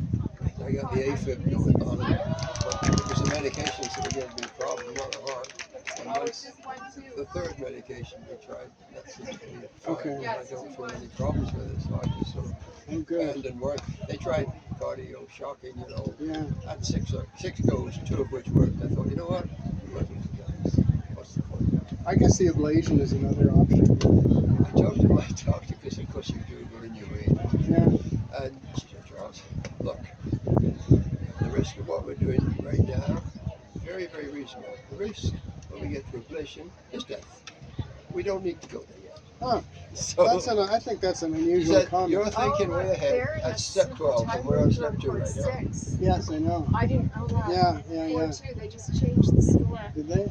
I got the AFib going on, but it was the medications that were going to be a problem, not the heart. And Oh, it's once just 1, 2. the 3rd medication we tried, that seems to be fine. Okay. And I don't feel any problems with it, so I just sort of I'm good. abandoned work. They tried cardio shocking, Yeah. had 6 goes, 2 of which worked. I thought, you know what? What's the point? I guess the ablation is another option. I talked to my doctor because, of course, you do go in your way. Yeah. And she said, Charles, look, the risk of what we're doing right now, very, very reasonable. The risk when we get to ablation is death. We don't need to go there yet. Huh. So I think that's an he unusual said, comment. you're thinking way ahead at step 12, and we're on step 2 right now. 6. Yes, I know. I didn't know that. Yeah. 4-2, they just changed the score. Did they?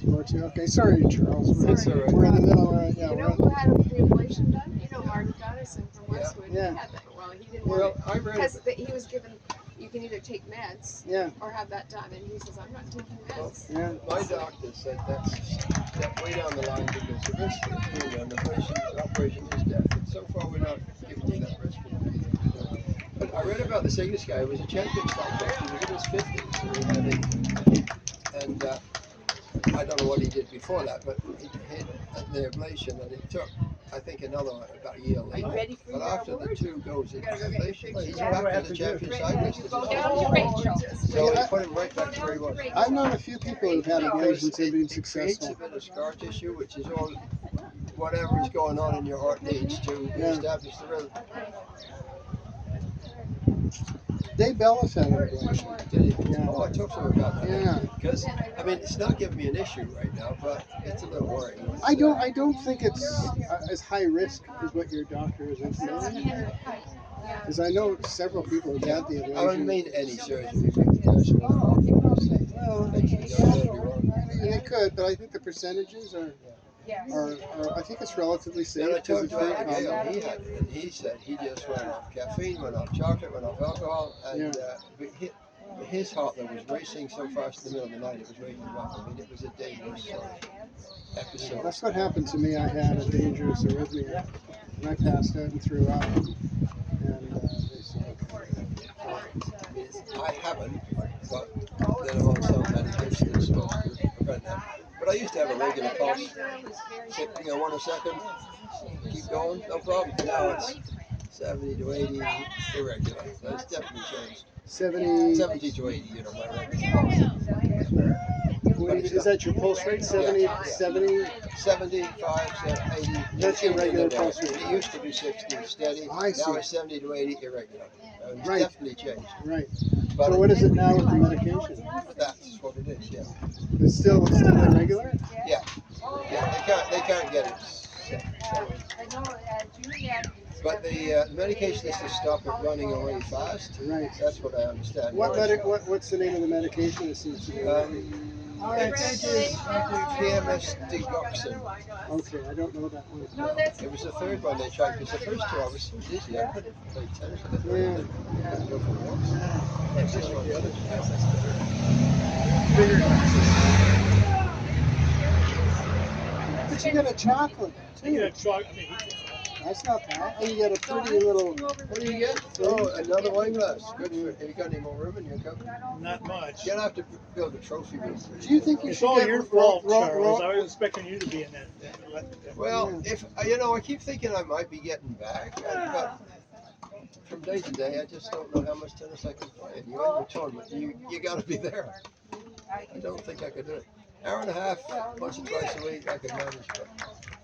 4-2. Okay, sorry, Charles. That's all right. We're in the middle, right? Yeah. You know who had the ablation done? You know Martin Donnison from Westwood. Yeah. He had that. Well, he didn't Well, want I it read because he was given. You can either take meds Yeah. or have that done, and he says, "I'm not taking meds." Yeah. my doctor said that's step way down the line because the risk of doing an operation is death. And so far, we're not giving you that risk. But I read about this English guy who was a champion cyclist. He was in his 50s, so he had it. And I don't know what he did before that, but he had the ablation that it took I think another one about a year Are you later. ready for But your after the award? two goes in, You gotta go get your picture he's taken. back to the champion cyclist. You go down to Rachel. So he put him right back to where he was. I've known a few people who've had ablation and been It creates a successful. bit of scar tissue, which is all whatever is going on in your heart needs to Yeah. establish the rhythm. Dave Bellis had an ablation. Did he? Yeah. Oh, I talked to him about that. Yeah. Because I mean, it's not giving me an issue right now, but it's a little worrying. I don't think it's as high risk as what your doctor is intimating. Because I know several people who've had the I ablation. don't mean any surgery. Well, They could, but I think the percentages are I think it's relatively safe. And I 'cause talked it's to very Andy Gale, common. he had it, and he said he just went off caffeine, went off chocolate, went off alcohol, and but his heart that was racing so fast in the middle of the night, it was waking him up. I mean, it was a dangerous episode. That's what happened to me. I had a dangerous arrhythmia, and I passed out and threw up. And they said, I haven't, but then I'm on some medication that's supposed to prevent that. But I used to have a regular pulse, 1 a second, keep going, no problem. Now it's 70 to 80, irregular. So it's definitely changed. 70 to 80, my regular pulse. Is that your pulse rate? 70, Yeah. 70? 75, 80. That's your regular pulse rate. It used to be 60, steady. I see. Now it's 70 to 80, irregular. It's Right. definitely changed. Right. But So what is it now with the medication? that's what it is, yeah. It's still irregular? Yeah. Yeah, they can't get it. But the medication is to stop it running away fast. Right. That's what I understand. What's the name of the medication? It seems to be. It's PMS digoxin. Okay, I don't know that one. It was the third one they tried because the first two I was so dizzy I couldn't play tennis. I couldn't go for walks. It's just one the other But you get a chocolate. You get a chocolate. I mean, That's not bad. And you get a pretty little. What do you get? Oh, another wine glass. Good for it. Have you got any more room in your cup? not much. You'll have to build a trophy room. Do you think you It's should all get your fault, raw- Charles. raw- I was expecting you to be in that. Well, if I keep thinking I might be getting back, but from day to day, I just don't know how much tennis I can play. And you in the tournament, you got to be there. I don't think I could do it. Hour and a half, once or twice a week, I could manage.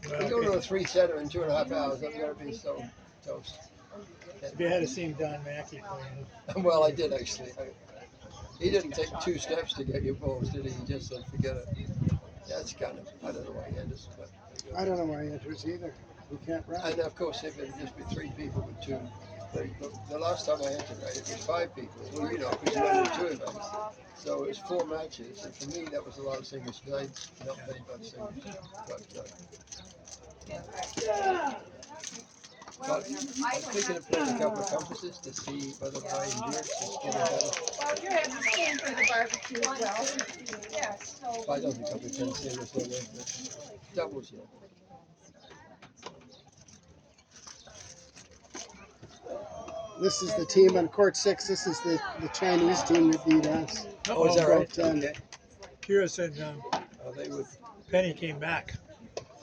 But we go to a 3-setter in 2.5 hours. I'm gonna be so toast. If you had seen Don Mackey playing, Well, I did actually. He didn't take 2 steps to get your balls, did he? He just said, forget it. That's kind of, I don't know why he ended it, but. I don't know why he enters either. He can't run. And of course, if it would just be 3 people with 2. The last time I entered, it was 5 people. Well, because you went in 2 events. So it was 4 matches, and for me, that was a lot of singles because I not played by singles. But I'm thinking of playing a couple of compasses to see whether my endurance is getting better. Well, you're having the same for the barbecue as well. Yeah, so. I don't think I'll be playing singles on there, but doubles, yeah. This is the team on court 6. This is the Chinese team that beat us. Oh, is that right? But, Okay. Kira said Oh, they would. Penny came back.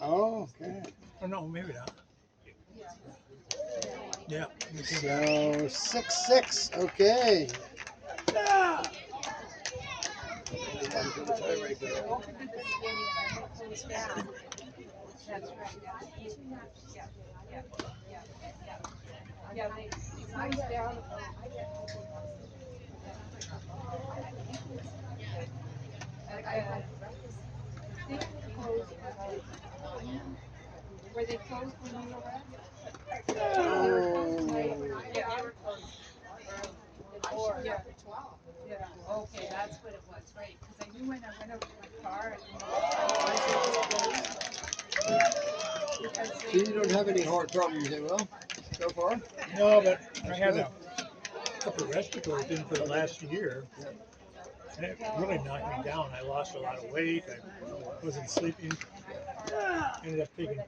Oh, okay. Oh, no, maybe not. Yeah. he came back. So 6-6. Okay. Yeah, they closed down. I think they closed. Were they closed when you were around? Oh. Yeah, they were closed. Yeah. Yeah, okay, that's what it was, right, because I knew when I went out to my car So you don't have any heart problems, well, so far? No, but I had a couple of respiratory things for the last year. And it really knocked me down. I lost a lot of weight. I wasn't sleeping. Ended up taking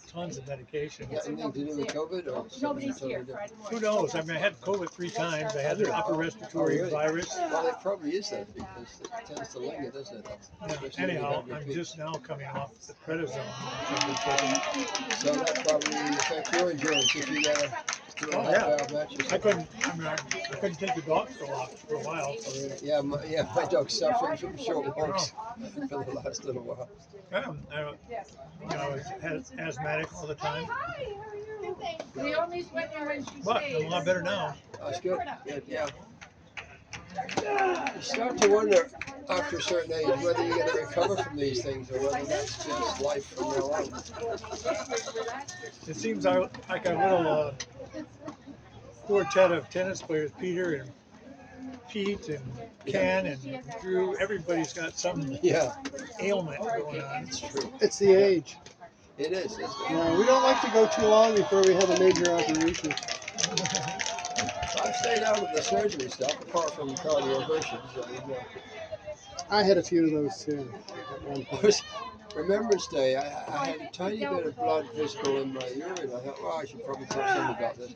tons of medication. Got anything to do with COVID or? Nobody's something here totally Friday Who morning. knows? I mean, I had COVID 3 times. I had the upper respiratory really? virus. Well, it probably is that because it tends to linger, doesn't it? Yeah, Especially when you anyhow, have I'm repeats. just now coming off the prednisone. which I've been taking. So that probably affects your endurance if you got a Oh, yeah. half-hour match or I something. couldn't. I mean, I couldn't take the dog for a while. Yeah, my dog's suffering from short walks for the last little while. I was asthmatic all the time, We only went there when she but stayed. I'm a lot better now. That's good. Good, yeah. You start to wonder after a certain age whether you're going to recover from these things or whether that's just life from now on. It seems like a little quartet of tennis players, Peter and Pete and Ken and Drew. Everybody's got some Yeah, ailment going on. it's true. It's the age. It is, isn't it? Yeah, we don't like to go too long before we have a major operation. I've stayed out of the surgery stuff apart from cardioversions. I had a few of those too at one It point. was Remembrance Day. I had a tiny bit of blood visible in my urine. I thought, well, I should probably tell somebody about this.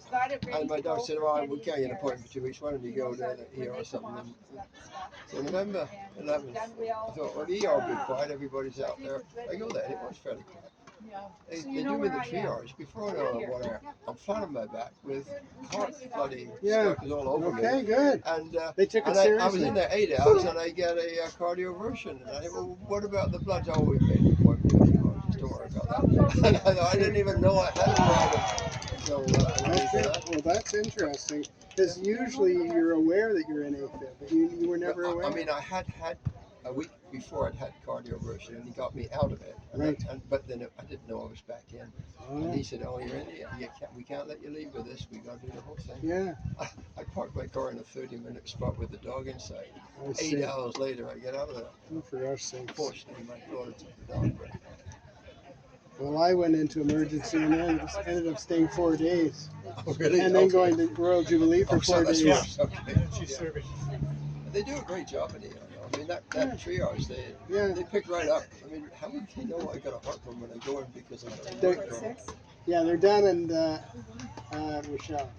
And my doctor said, well, we can't get an appointment for 2 weeks. Why don't you go to the ER or something? And so November 11th, I thought, well, the ER will be quiet. Everybody's out there. I go there. It was fairly quiet. They do me the triage. Before I know what I'm flat on my back with heart bloody Yeah. stuff all over me. Okay, good. And They took it and I was seriously. in there 8 hours and I get a cardioversion. And I said, well, what about the blood? Oh, we made an appointment with you. Just don't worry about that. And I thought, I didn't even know I had a problem. So I went for Okay. that. Well, that's interesting. Because usually you're aware that you're in AFib, but you were never But, aware. I mean, I had a week before I'd had cardioversion and he got me out of it. And Right. but then I didn't know I was back in. And Oh, he said, oh, you're in here. We can't let you leave with this. We got to do the whole thing. yeah. I parked my car in a 30-minute spot with the dog inside. I see. 8 hours later, I get out of there. Oh, for gosh sakes. Fortunately, my daughter took the dog. But Well, I went into emergency and then just ended up staying 4 days. oh, really? And then Okay. going to Royal Jubilee for Oh, so 4 that's days. worse. Okay. And she's Yeah. serving. They do a great job in here. I mean, that Yeah. triage, Yeah. they pick right up. I mean, how would they know I got a heart problem when I go in because I got a They're- heart problem? Yeah, they're done in Rochelle.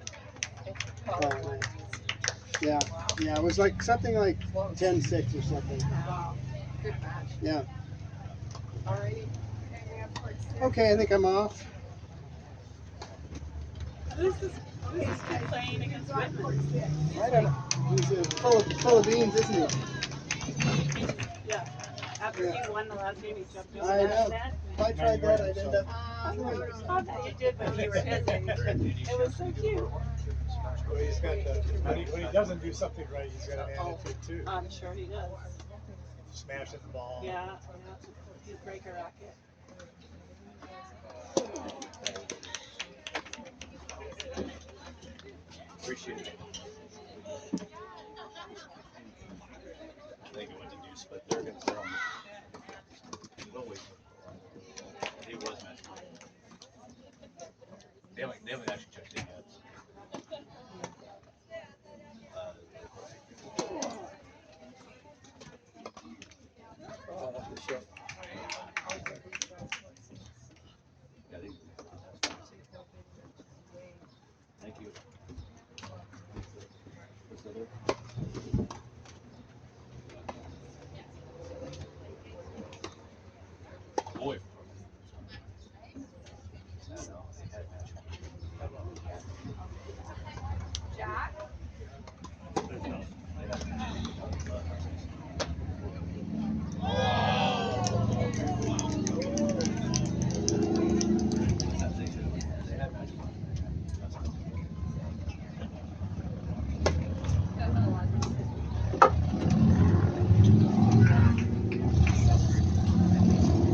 Yeah, yeah, it was like something like 10-6 or something. Good match. Yeah. Alrighty. Okay, I think I'm off. Who's this kid playing against Whitman? I don't know. He's full of beans, isn't he? Yeah. After Yeah. you won the last game, he jumped over I that know. net. If I tried that, I'd end up. I bet you did, but you were busy. It was so cute. Well, he's got when he doesn't do something right, he's got an attitude too. I'm sure he does. Smashing the ball. Yeah. He'd break a racket. Appreciate it. I think it went to deuce, but they're gonna sell him. We'll wait. He was match point. They haven't actually checked in yet. Sure. Yeah, thank you. What's the other? Boy. Jack?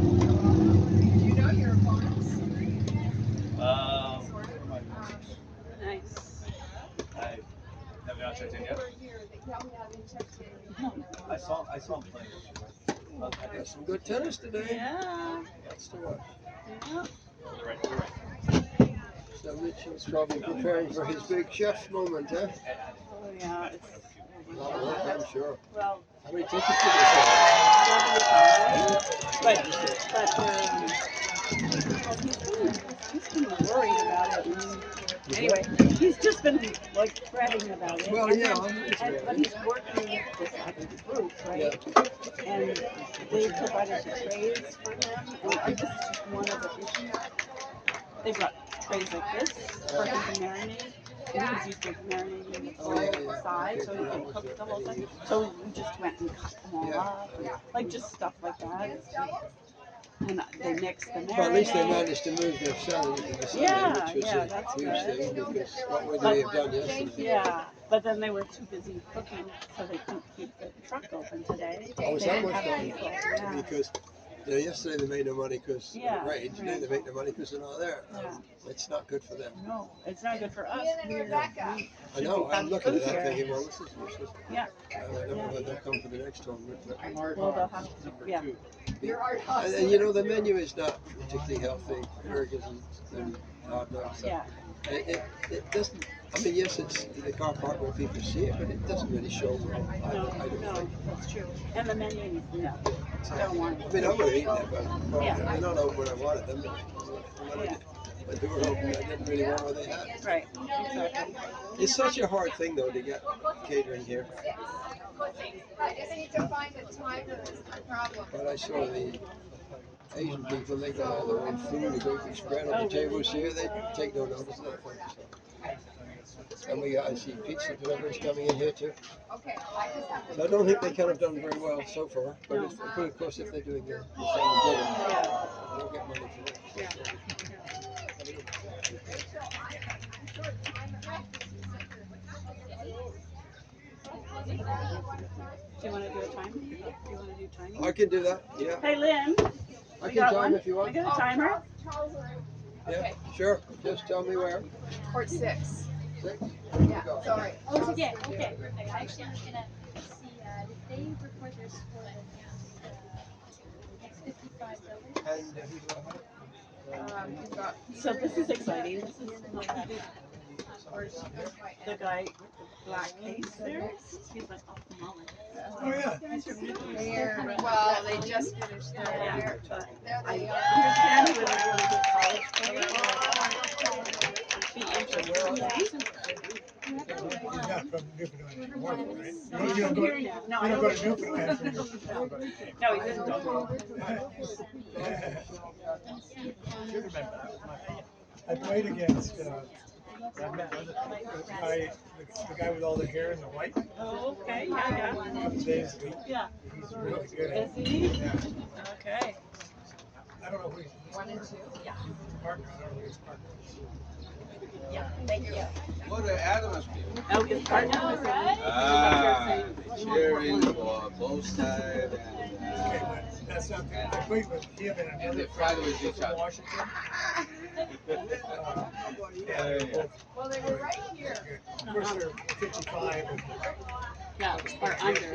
You know you're a bonus. Nice. I have not checked in yet. I saw him playing. Got some good tennis today. Yeah. That's to watch. Yeah. You're right. So Mitchell's probably preparing for his big chef moment, huh? Oh, yeah. It's A lot of work, I'm sure. well, How many tickets did they sell? He's been worried about it. Anyway, he's just been like fretting about it. Well, And yeah, then- I'm and, but he's working with this other group, right? And they provided the trays for him, and this is just one of the issues. They brought trays like this for him to marinate. And he was used to marinating with oil on the side, so he can cook the whole thing. So we just went and cut them all up, and, like just stuff like that. And they mix the marinade. But at least they managed to move their salad into the Sunday, Yeah, which was yeah, a that's huge good. thing, because what would they have done yesterday? Yeah, but then they were too busy cooking, so they couldn't keep the truck open today. Oh, is They that didn't what's have going people, on? yeah. Because, yesterday they made no money because Yeah, it rained, today right. they make no money because they're not there. Yeah. It's not good for them. No, it's not good for us. We I know, I'm looking at that here. thinking, well, this is useless. Yeah. I don't know whether they'll come for the next tournament. But, Well, they'll have to, yeah. and the menu is not particularly healthy, burgers and hot dogs. So Yeah. it doesn't, I mean, yes, it's in the car park where people see it, but it doesn't really show well. I No, don't no, think. that's true. And the menu, no, don't want I it. mean, I would have eaten it, but Yeah. they're not open when I wanted them. When they were open, I didn't really want what they had. Right, exactly. It's such a hard thing, though, to get catering here. I just need to find a timer is my problem. But I saw the Asian people, they got all their own food, they go spread on the tables here, they take no notice of that kind of stuff. And I see pizza deliveries coming in here too. Okay, I just have to. So I don't think they kind of done very well so far, but of course if they're doing the same dinner, they'll get money for it. Do you want to do a time? Do you want to do timing? I can do that, yeah. Hey, Lynn. I we can got time one. if you want. We got a timer. Yeah, sure. Just tell me where. Court 6. 6? Yeah, sorry. Oh, okay, okay. Actually, I was gonna see, did they record their score with X55 doubles? And You've got So this is exciting. This is the guy with the black case there. He's like ophthalmologist. Oh, yeah. well, they just finished their Yeah, year. but There I they are. understand he was a really good college player. Be interesting. He's not from Newfoundland anymore, right? He's from here now. No, I You don't don't go to Newfoundland for No, he didn't go. I played against the guy with all the hair and the white. Oh, okay, yeah, Days. yeah. He's really good. Is he? Yeah. Okay. I don't know who he's 1 and 2. Yeah. partner. I don't know who his partner is. Yeah, thank you. What the Adams people? Oh, his partner was Cheering for both sides. Okay, but that's not the, I played with him and another they fight with from each other. Washington. Well, they were right here. Of course, they're 55. Yeah, or under.